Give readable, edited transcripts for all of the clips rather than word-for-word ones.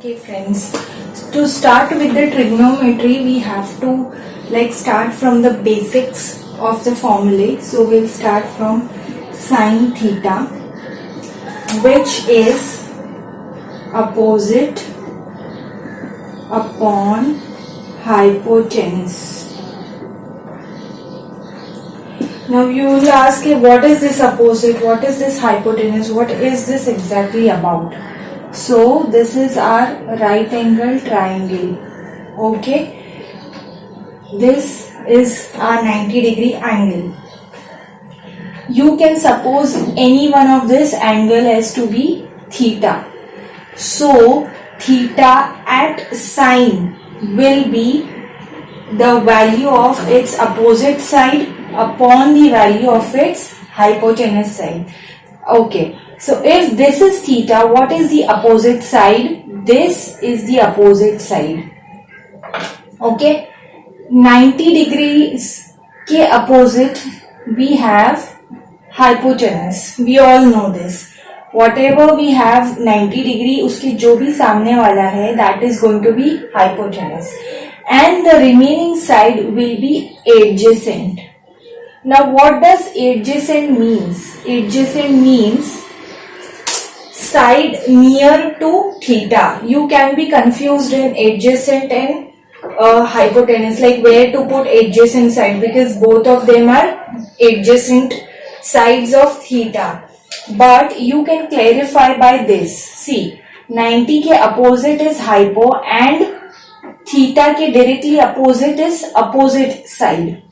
Okay friends, to start with the trigonometry we have to start from the basics of the formulae. So we'll start from sine theta, which is opposite upon hypotenuse. Now you will ask, what is this opposite, what is this hypotenuse, what is this exactly about? So this is our right angle triangle. Okay, this is our 90-degree angle. You can suppose any one of this angle as to be theta. So theta at sine will be the value of its opposite side upon the value of its hypotenuse side. Okay, so if this is theta, what is the opposite side? This is the opposite side. Okay, 90 degrees के opposite we have hypotenuse. We all know this. Whatever we have 90 degree, उसके जो भी सामने वाला है, that is going to be hypotenuse, and the remaining side will be adjacent. Now what does adjacent means? Adjacent means side near to theta. You can be confused in adjacent and hypotenuse, like where to put adjacent side, because both of them are adjacent sides of theta. But you can clarify by this. See, 90 के opposite is hypo and theta के directly opposite is opposite side.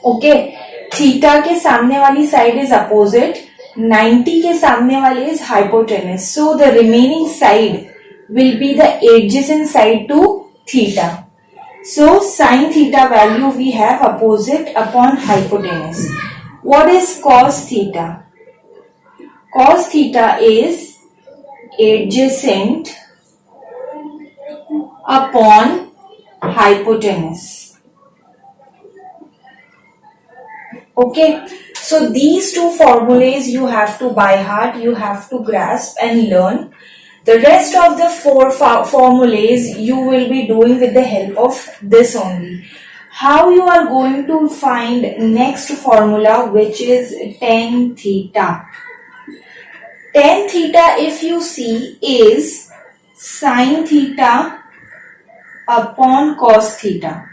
Okay, theta के सामने वाली side is opposite, 90 के सामने वाली is hypotenuse. So the remaining side will be the adjacent side to theta. So sin theta value we have opposite upon hypotenuse. What is cos theta? Cos theta is adjacent upon hypotenuse. Okay, so these two formulas you have to by heart, you have to grasp and learn. The rest of the four formulas you will be doing with the help of this only. How you are going to find next formula, which is tan theta. Tan theta, if you see, is sin theta upon cos theta.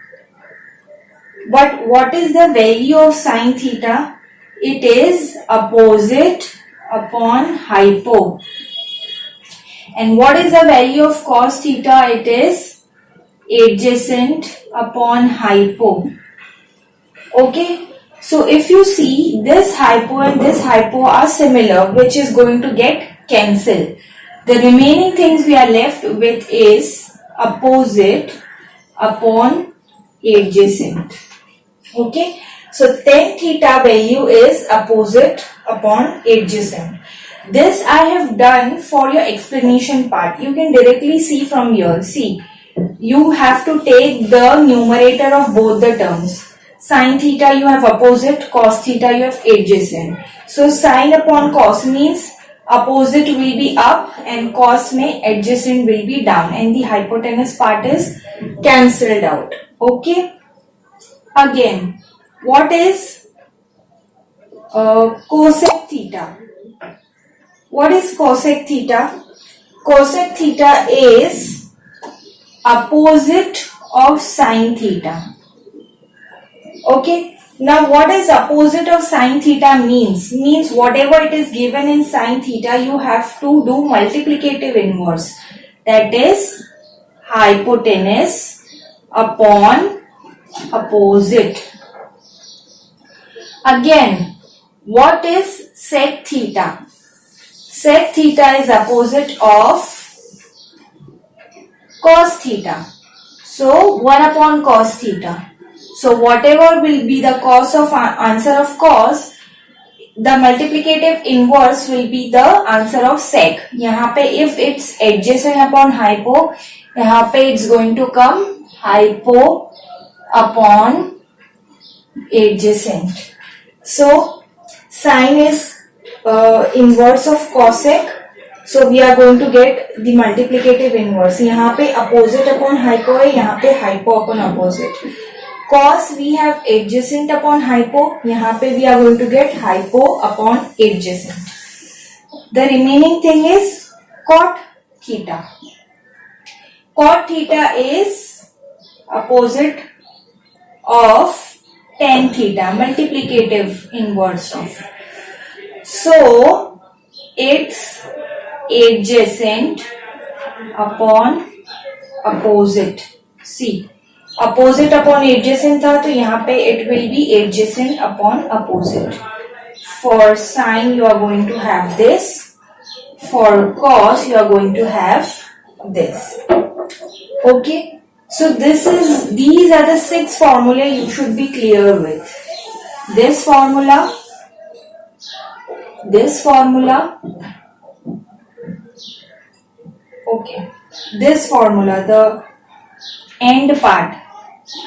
But what is the value of sin theta? It is opposite upon hypo. And what is the value of cos theta? It is adjacent upon hypo. Okay. So if you see, this hypo and this hypo are similar, which is going to get cancelled. The remaining things we are left with is opposite upon adjacent. Okay, so tan theta value is opposite upon adjacent. This I have done for your explanation part. You can directly see from here. See, you have to take the numerator of both the terms. Sin theta you have opposite, cos theta you have adjacent. So sin upon cos means opposite will be up and cos में adjacent will be down, and the hypotenuse part is cancelled out. Okay. Again, what is cosec theta? What is cosec theta? Cosec theta is opposite of sin theta. Okay. Now what is opposite of sin theta means? Means whatever it is given in sin theta, you have to do multiplicative inverse. That is hypotenuse upon opposite. Again, what is sec theta? Sec theta is opposite of cos theta. So 1 upon cos theta. So whatever will be the cos of answer of cos, the multiplicative inverse will be the answer of sec. यहाँ पे if it's adjacent upon hypo, यहाँ पे it's going to come hypo upon adjacent. So sine is inverse of cosec. So we are going to get the multiplicative inverse. यहाँ पे opposite upon hypo है, यहाँ पे hypo upon opposite. Cos we have adjacent upon hypo, यहाँ पे we are going to get hypo upon adjacent. The remaining thing is cot theta. Cot theta is opposite of tan theta, multiplicative inverse of. So it's adjacent upon opposite. See, opposite upon adjacent था, तो यहाँ पे it will be adjacent upon opposite. For sine you are going to have this. For cos you are going to have this. Okay. So these are the 6 formula you should be clear with. This formula, okay, this formula, the end part,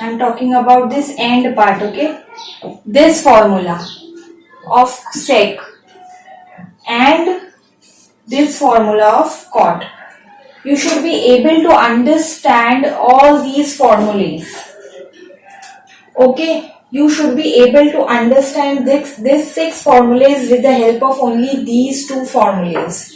I am talking about this end part, okay, this formula of sec and this formula of cot. You should be able to understand all these formulas. Okay, you should be able to understand this 6 formulas with the help of only these 2 formulas.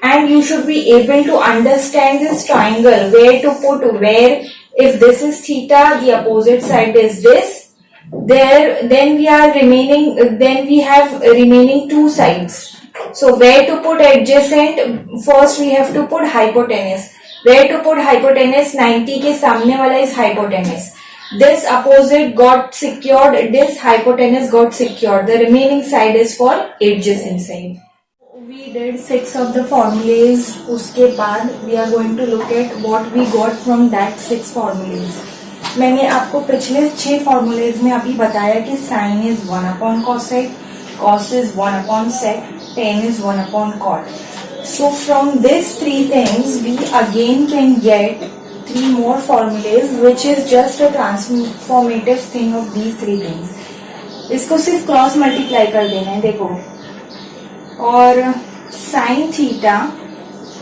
And you should be able to understand this triangle, where to put where. If this is theta, the opposite side is this. Then we have remaining 2 sides. So where to put adjacent? First we have to put hypotenuse. Where to put hypotenuse? 90 के सामने वाला is hypotenuse. This opposite got secured. This hypotenuse got secured. The remaining side is for adjacent side. We did 6 of the formulas. उसके बाद we are going to look at what we got from that 6 formulas. मैंने आपको पिछले 6 formulas में अभी बताया कि sin is 1 upon cosec, cos is 1 upon sec, tan is 1 upon cot. So from these 3 things we again can get 3 more formulas, which is just a transformative thing of these 3 things. इसको सिर्फ cross multiply कर देना है, देखो. और sin theta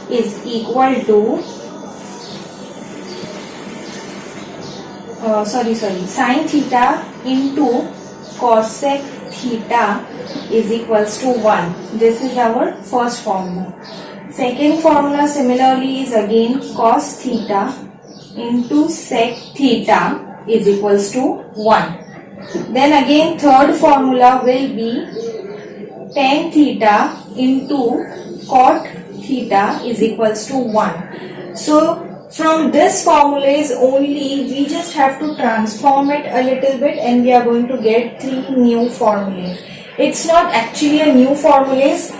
is equal to sin theta into cosec theta is equals to 1. This is our first formula. Second formula similarly is again cos theta into sec theta is equals to 1. Then again third formula will be tan theta into cot theta is equals to 1. So from this formulas only we just have to transform it a little bit and we are going to get 3 new formulas. It's not actually a new formulas,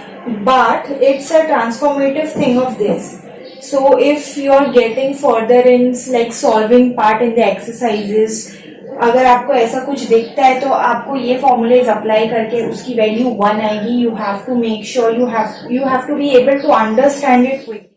but it's a transformative thing of this. So if you are getting further in like solving part in the exercises, अगर आपको ऐसा कुछ दिखता है तो आपको ये formulas apply करके उसकी वैल्यू 1 आएगी. You have to make sure you have to be able to understand it quickly.